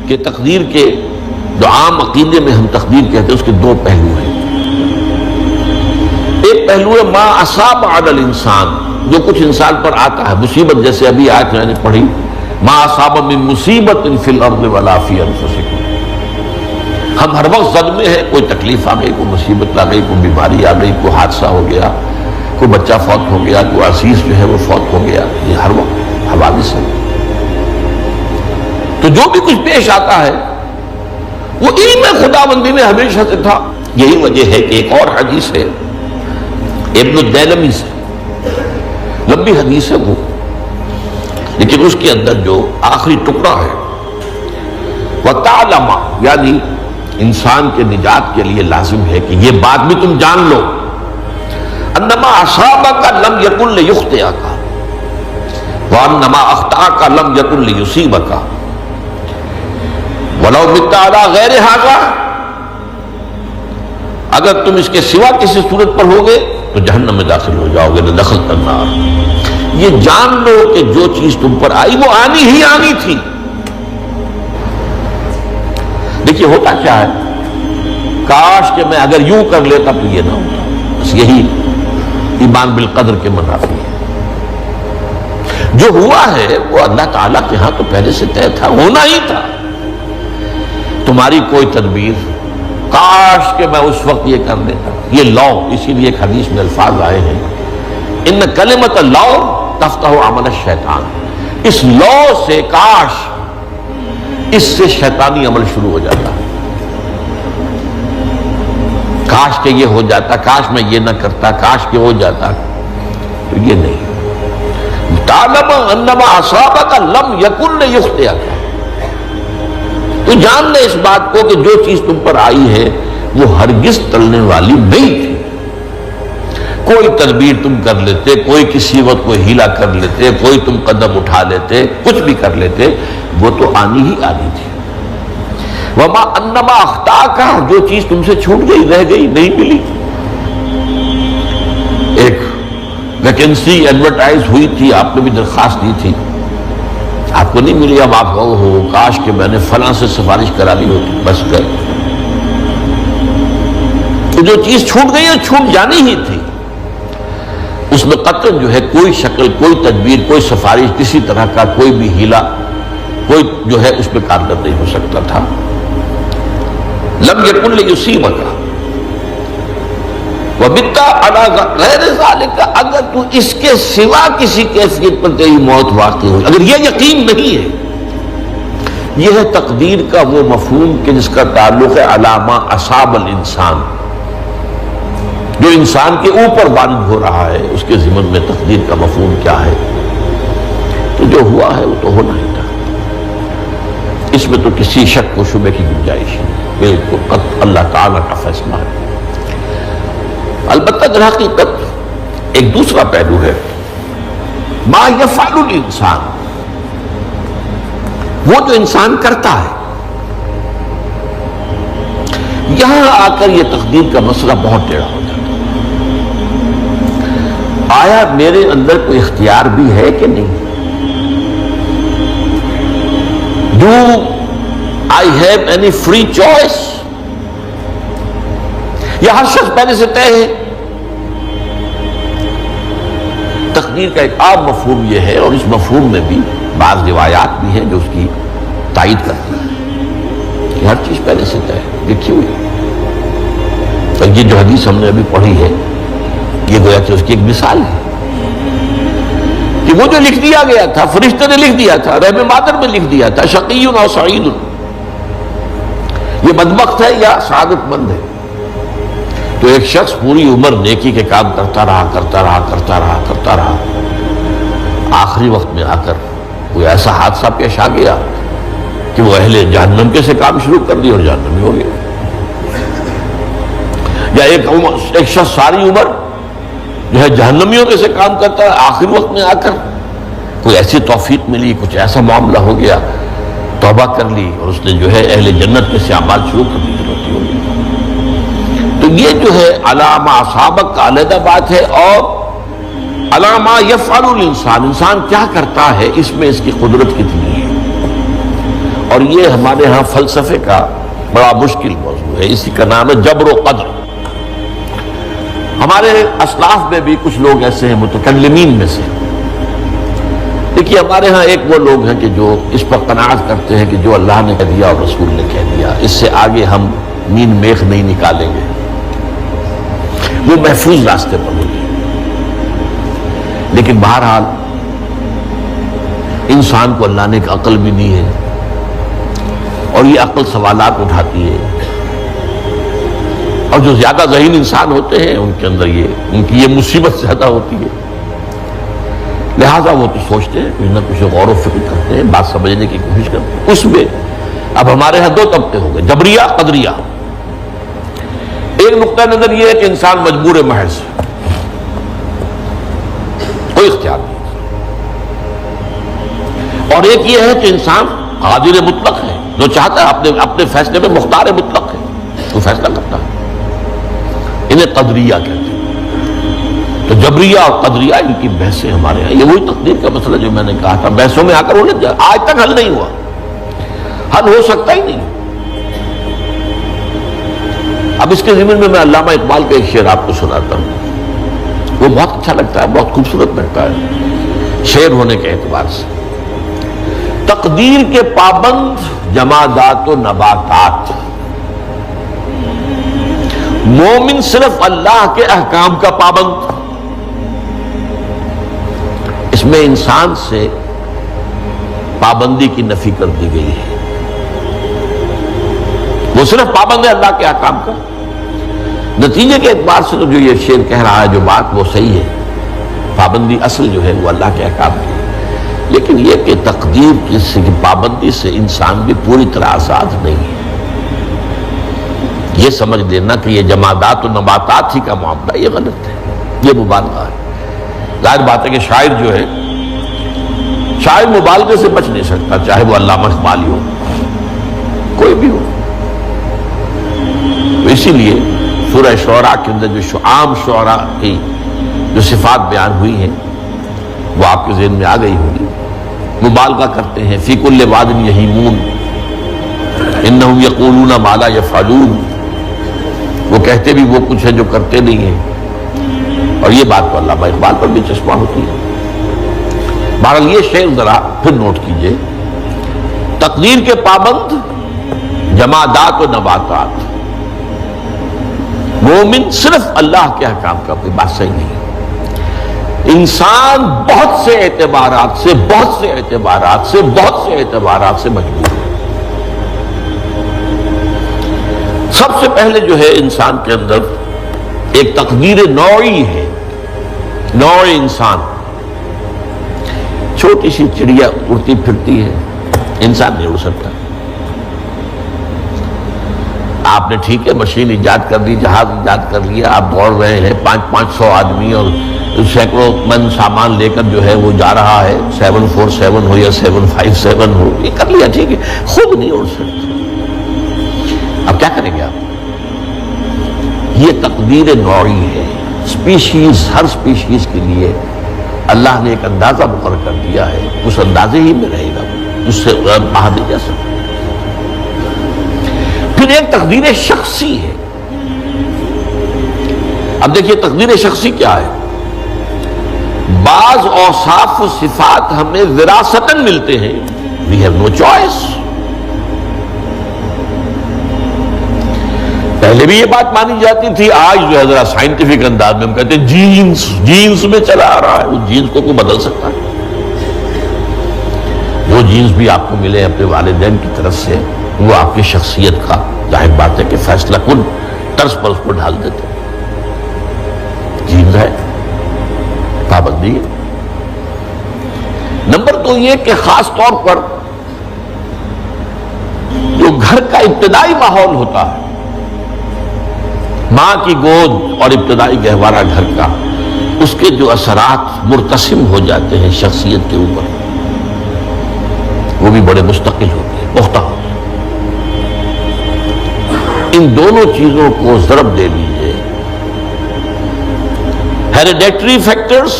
کہ تقدیر کے جو عام عقیدے میں ہم تقدیر کہتے ہیں اس کے دو پہلو ہیں. ایک پہلو ہے ما اصاب علی الانسان، جو کچھ انسان پر آتا ہے مصیبت، جیسے ابھی آیت میں نے پڑھی ما اصاب من مصیبت فی الارض ولا فی انفسکم. ہم ہر وقت صدمے ہیں، کوئی تکلیف آ گئی، کوئی مصیبت آ گئی، کوئی بیماری آ گئی، کوئی حادثہ ہو گیا، کوئی بچہ فوت ہو گیا، کوئی عزیز جو ہے وہ فوت ہو گیا. یہ ہر وقت حوادث ہے. تو جو بھی کچھ پیش آتا ہے وہ علم خداوندی میں ہمیشہ سے تھا. یہی وجہ ہے کہ ایک اور حدیث ہے ابن الدیلمی سے، لمبی حدیث ہے وہ، لیکن اس کے اندر جو آخری ٹکڑا ہے وَتَعْلَمَ، یعنی انسان کے نجات کے لیے لازم ہے کہ یہ بات بھی تم جان لو انما اصابک لم یکن لیخطئک وانما اخطأک لم یکن لیصیبک ولو مت علی غیر ھذا. اگر تم اس کے سوا کسی صورت پر ہوگے تو جہنم میں داخل ہو جاؤ گے، دخلت النار. یہ جان لو کہ جو چیز تم پر آئی وہ آنی ہی آنی تھی. دیکھیے ہوتا کیا ہے، کاش کہ میں اگر یوں کر لیتا تو یہ نہ ہوتا. بس یہی ایمان بالقدر کے منافی ہے. جو ہوا ہے وہ اللہ تعالیٰ کے ہاں تو پہلے سے طے تھا، ہونا ہی تھا. تمہاری کوئی تدبیر، کاش کہ میں اس وقت یہ کر لیتا. یہ لاؤ، اسی لیے ایک حدیث میں الفاظ آئے ہیں ان کلمۃ لاؤ تفتح عمل الشیطان. اس لاؤ سے، کاش، اس سے شیطانی عمل شروع ہو جاتا. کاش کہ یہ ہو جاتا، کاش میں یہ نہ کرتا، کاش کہ ہو جاتا. تو یہ نہیں. تعلم انما اصابک لم یکن لیخطئک. تو جان لے اس بات کو کہ جو چیز تم پر آئی ہے وہ ہرگز ٹلنے والی نہیں تھی. کوئی تدبیر تم کر لیتے، کوئی کسی وقت کوئی ہیلا کر لیتے، کوئی تم قدم اٹھا لیتے، کچھ بھی کر لیتے، وہ تو آنی ہی آنی تھی. وما انما اخطاک، جو چیز تم سے چھوٹ گئی، رہ گئی، نہیں ملی. ایک ویکینسی ایڈورٹائز ہوئی تھی، آپ نے بھی درخواست دی تھی، آپ کو نہیں ملی. اب آپ کہو ہو کاش کہ میں نے فلاں سے سفارش کرا لی ہوتی. بس گئے. تو جو چیز چھوٹ گئی وہ چھوٹ جانی ہی تھی. اس میں قطعاً جو ہے کوئی شکل، کوئی تدبیر، کوئی سفارش، کسی طرح کا کوئی بھی ہیلا، کوئی جو ہے اس میں کارگر نہیں ہو سکتا تھا. لم یکن لیصیبک وبت علی غیر ذلک. اگر تو اس کے سوا کسی کیفیت پر تیری موت واقع ہوئی، اگر یہ یقین نہیں ہے، یہ ہے تقدیر کا وہ مفہوم کہ جس کا تعلق ہے علامہ اصاب الانسان، جو انسان کے اوپر وارد ہو رہا ہے. اس کے ضمن میں تقدیر کا مفہوم کیا ہے؟ تو جو ہوا ہے وہ تو ہونا ہی تھا. اس میں تو کسی شک و شبہ کی گنجائش نہیں. بالکل قط اللہ تعالیٰ کا فیصلہ ہے. البتہ در حقیقت ایک دوسرا پہلو ہے ما یفعل الانسان، وہ جو انسان کرتا ہے. یہاں آ کر یہ تقدیر کا مسئلہ بہت ٹیڑھا ہو جاتا ہے. آیا میرے اندر کوئی اختیار بھی ہے کہ نہیں؟ Do I have any free choice؟ یہ ہر شخص پہلے سے طے ہے. تقدیر کا ایک عام مفہوم یہ ہے، اور اس مفہوم میں بھی بعض روایات بھی ہیں جو اس کی تائید کرتی ہیں کہ ہر چیز پہلے سے طے ہے، لکھی ہوئی. اور یہ جو حدیث ہم نے ابھی پڑھی ہے یہ گویا کہ اس کی ایک مثال ہے کہ وہ جو لکھ دیا گیا تھا، فرشتے نے لکھ دیا تھا، رحم مادر میں لکھ دیا تھا، شقی و سعید، یہ بدبخت ہے یا سعادت مند ہے. تو ایک شخص پوری عمر نیکی کے کام کرتا رہا، آخری وقت میں آ کر کوئی ایسا حادثہ پیش آ گیا کہ وہ اہل جہنم کے سے کام شروع کر دی اور جہنمی ہو گیا. یا ایک شخص ساری عمر جو ہے جہنمیوں کے سے کام کرتا ہے، آخری وقت میں آ کر کوئی ایسی توفیق ملی، کچھ ایسا معاملہ ہو گیا، توبہ کر لی اور اس نے جو ہے اہل جنت کے سے اعمال شروع کر دی، جنتی ہو گئی. تو یہ جو ہے علامہ اصابک کا علیحدہ بات ہے، اور علامہ یفعل الانسان، انسان کیا کرتا ہے، اس میں اس کی قدرت کتنی ہے. اور یہ ہمارے ہاں فلسفے کا بڑا مشکل موضوع ہے، اسی کا نام ہے جبر و قدر۔ ہمارے اسلاف میں بھی کچھ لوگ ایسے ہیں متکلمین میں سے، دیکھیے ہمارے ہاں ایک وہ لوگ ہیں کہ جو اس پر قناعت کرتے ہیں کہ جو اللہ نے کہہ دیا اور رسول نے کہہ دیا، اس سے آگے ہم نین میخ نہیں نکالیں گے، وہ محفوظ راستے پر ہوگی۔ لیکن بہرحال انسان کو اللہ نے ایک عقل بھی دی ہے، اور یہ عقل سوالات اٹھاتی ہے، اور جو زیادہ ذہین انسان ہوتے ہیں ان کے اندر ان کی یہ مصیبت زیادہ ہوتی ہے، لہذا وہ تو سوچتے ہیں، کچھ نہ کچھ غور و فکر کرتے ہیں، بات سمجھنے کی کوشش کرتے ہیں۔ اس میں اب ہمارے ہاں دو طبقے ہو گئے، جبریہ قدریہ۔ ایک نقطہ نظر یہ ہے کہ انسان مجبور محض، کوئی اختیار نہیں، اور ایک یہ ہے کہ انسان قادر مطلق ہے، جو چاہتا ہے اپنے فیصلے میں مختار مطلق ہے، وہ فیصلہ کرتا ہے، انہیں قدریہ کہتے ہیں۔ تو جبریہ اور قدریہ ان کی بحثیں ہمارے ہیں، یہ وہی تقدیر کا مسئلہ جو میں نے کہا تھا، بحثوں میں آ کر الجھ جائے، آج تک حل نہیں ہوا، حل ہو سکتا ہی نہیں۔ اب اس کے ضمن میں علامہ اقبال کا ایک شعر آپ کو سناتا ہوں، وہ بہت اچھا لگتا ہے، بہت خوبصورت لگتا ہے شعر ہونے کے اعتبار سے۔ تقدیر کے پابند جمادات و نباتات، مومن صرف اللہ کے احکام کا پابند۔ اس میں انسان سے پابندی کی نفی کر دی گئی ہے، وہ صرف پابند ہے اللہ کے احکام کا۔ نتیجے کے اعتبار سے تو جو یہ شعر کہہ رہا ہے، جو بات وہ صحیح ہے، پابندی اصل جو ہے وہ اللہ کے احکام کی، لیکن یہ کہ تقدیر کی پابندی سے انسان بھی پوری طرح آزاد نہیں ہے۔ یہ سمجھ لینا کہ یہ جمادات و نباتات ہی کا معاملہ، یہ غلط ہے، یہ مبالغہ ہے۔ ظاہر بات ہے کہ شاعر جو ہے، شاعر مبالغے سے بچ نہیں سکتا، چاہے وہ علامہ اقبالی ہو، کوئی بھی ہو۔ تو اسی لیے سورہ شعراء کے اندر جو عام شعراء کی جو صفات بیان ہوئی ہیں وہ آپ کے ذہن میں آ گئی ہوگی۔ مبالغہ کرتے ہیں، فی کل واد یہیمون انہم یقولون ما لا یفعلون، وہ کہتے بھی وہ کچھ ہے جو کرتے نہیں ہیں، اور یہ بات تو علامہ اقبال پر بھی چشمہ ہوتی ہے۔ بہرحال یہ شعر ذرا پھر نوٹ کیجئے، تقدیر کے پابند جمادات و نباتات، مومن صرف اللہ کے احکام کا، کوئی بات صحیح نہیں۔ انسان بہت سے اعتبارات سے مجبور ہے۔ سب سے پہلے جو ہے انسان کے اندر ایک تقدیر نوعی ہے، نوع انسان۔ چھوٹی سی چڑیا اڑتی پھرتی ہے، انسان نہیں اڑ سکتا۔ آپ نے ٹھیک ہے مشین ایجاد کر دی، جہاز ایجاد کر لیا، آپ دوڑ رہے ہیں، 500 آدمی اور سینکڑوں من سامان لے کر جو ہے وہ جا رہا ہے، 747 ہو یا 757 ہو، یہ کر لیا ٹھیک ہے، خود نہیں اڑ سکتے۔ اب کیا کریں گے آپ؟ یہ تقدیر نوعی ہے، سپیشیز، ہر سپیشیز کے لیے اللہ نے ایک اندازہ مقرر کر دیا ہے، اس اندازے ہی میں رہے گا، اس سے باہر نہیں جا سکتا۔ پھر ایک تقدیر شخصی ہے۔ اب دیکھیے تقدیر شخصی کیا ہے؟ بعض اوصاف و صفات ہمیں وراثتاً ملتے ہیں، we have no choice۔ پہلے بھی یہ بات مانی جاتی تھی، آج جو ہے ذرا سائنٹیفک انداز میں ہم کہتے ہیں جینز میں چلا آ رہا ہے، وہ جینز کو کوئی بدل سکتا ہے؟ وہ جینز بھی آپ کو ملے اپنے والدین کی طرف سے، وہ آپ کی شخصیت کا ظاہر بات ہے کہ فیصلہ کن طرز پر اس کو ڈھال دیتے ہیں۔ جینز ہے، پابندی ہے۔ نمبر 2 یہ کہ خاص طور پر جو گھر کا ابتدائی ماحول ہوتا ہے، ماں کی گود اور ابتدائی گہوارہ گھر کا، اس کے جو اثرات مرتسم ہو جاتے ہیں شخصیت کے اوپر، وہ بھی بڑے مستقل ہوتے ہیں، پختہ ہوتے ہیں۔ ان دونوں چیزوں کو ضرب دے لیجئے، hereditary factors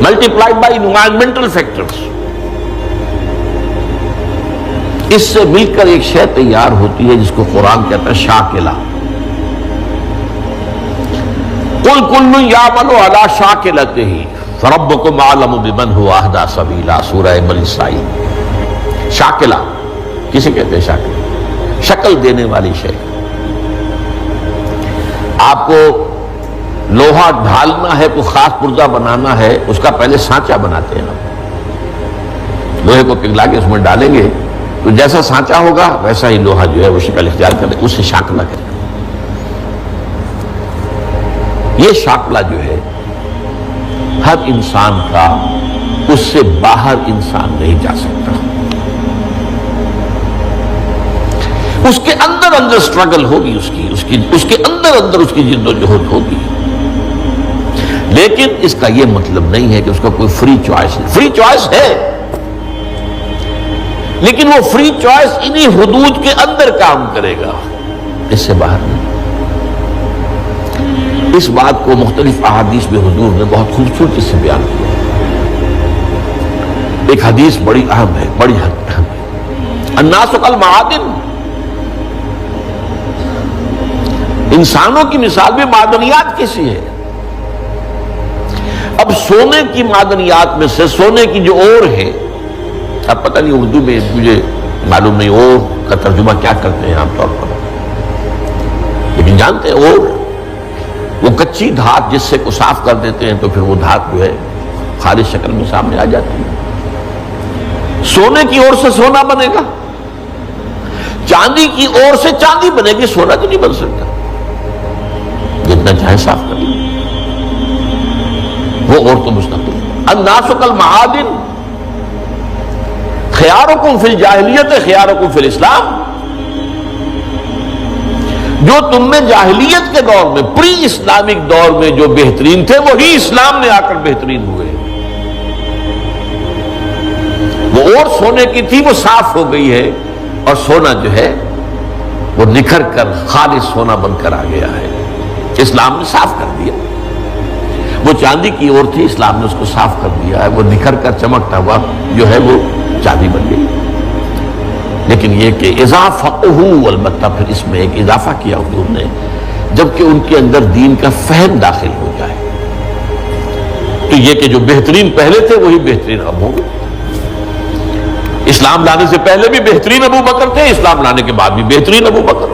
multiplied by environmental factors, اس سے مل کر ایک شے تیار ہوتی ہے جس کو قرآن کہتا ہے شاکلہ. قل کل یعمل علی شاکلتہ فربکم اعلم بمن هو اہدی سبیلا. سورہ بنی اسرائیل. شاکلہ کسے کہتے ہیں؟ شاکلہ شکل دینے والی شے. آپ کو لوہا ڈھالنا ہے، کوئی خاص پرزہ بنانا ہے، اس کا پہلے سانچہ بناتے ہیں. لوہے کو پگھلا کے اس میں ڈالیں گے تو جیسا سانچہ ہوگا ویسا ہی لوہا جو ہے وہ شکل اختیار کرے، اس سے شاکلہ کرے. یہ شاکلہ جو ہے ہر انسان کا، اس سے باہر انسان نہیں جا سکتا. اس کے اندر اندر سٹرگل ہوگی، اس کے اندر اندر اس کی جد و جہد ہوگی. لیکن اس کا یہ مطلب نہیں ہے کہ اس کا کوئی فری چوائس ہے. فری چوائس ہے، لیکن وہ فری چوائس انہی حدود کے اندر کام کرے گا، اس سے باہر نہیں. اس بات کو مختلف احادیث میں حضور نے بہت خوبصورتی سے بیان کیا. ایک حدیث بڑی اہم ہے، بڑی اہم ہے. الناس کالمعادن. انسانوں کی مثال بھی معدنیات کیسی ہے. اب سونے کی معدنیات میں سے سونے کی جو اور ہے، اب پتہ نہیں اردو میں مجھے معلوم نہیں اور کا ترجمہ کیا کرتے ہیں عام طور پر، لیکن جانتے ہیں اور وہ کچی دھات جس سے کو صاف کر دیتے ہیں تو پھر وہ دھات جو ہے خالص شکل میں سامنے آ جاتی ہے. سونے کی اور سے سونا بنے گا، چاندی کی اور سے چاندی بنے گی، سونا تو نہیں بن سکتا. جتنا چاہے صاف کر لیں، وہ اور تو مستقل. الناس کالمعادن خیارکم فی الجاہلیت خیارکم فی الاسلام. جو تم میں جاہلیت کے دور میں، پری اسلامک دور میں جو بہترین تھے، وہی اسلام میں آ کر بہترین ہوئے. وہ اور سونے کی تھی، وہ صاف ہو گئی ہے، اور سونا جو ہے وہ نکھر کر خالص سونا بن کر آ گیا ہے. اسلام نے صاف کر دیا. وہ چاندی کی اور تھی، اسلام نے اس کو صاف کر دیا ہے، وہ نکھر کر چمکتا ہوا جو ہے وہ چاندی بن گئی. لیکن یہ کہ اضافہ البتہ پھر اس میں ایک اضافہ کیا حضور نے، جبکہ ان کے اندر دین کا فہم داخل ہو جائے تو یہ کہ جو بہترین پہلے تھے وہی بہترین اب ہوں گے. اسلام لانے سے پہلے بھی بہترین ابو بکر تھے، اسلام لانے کے بعد بھی بہترین ابو بکر.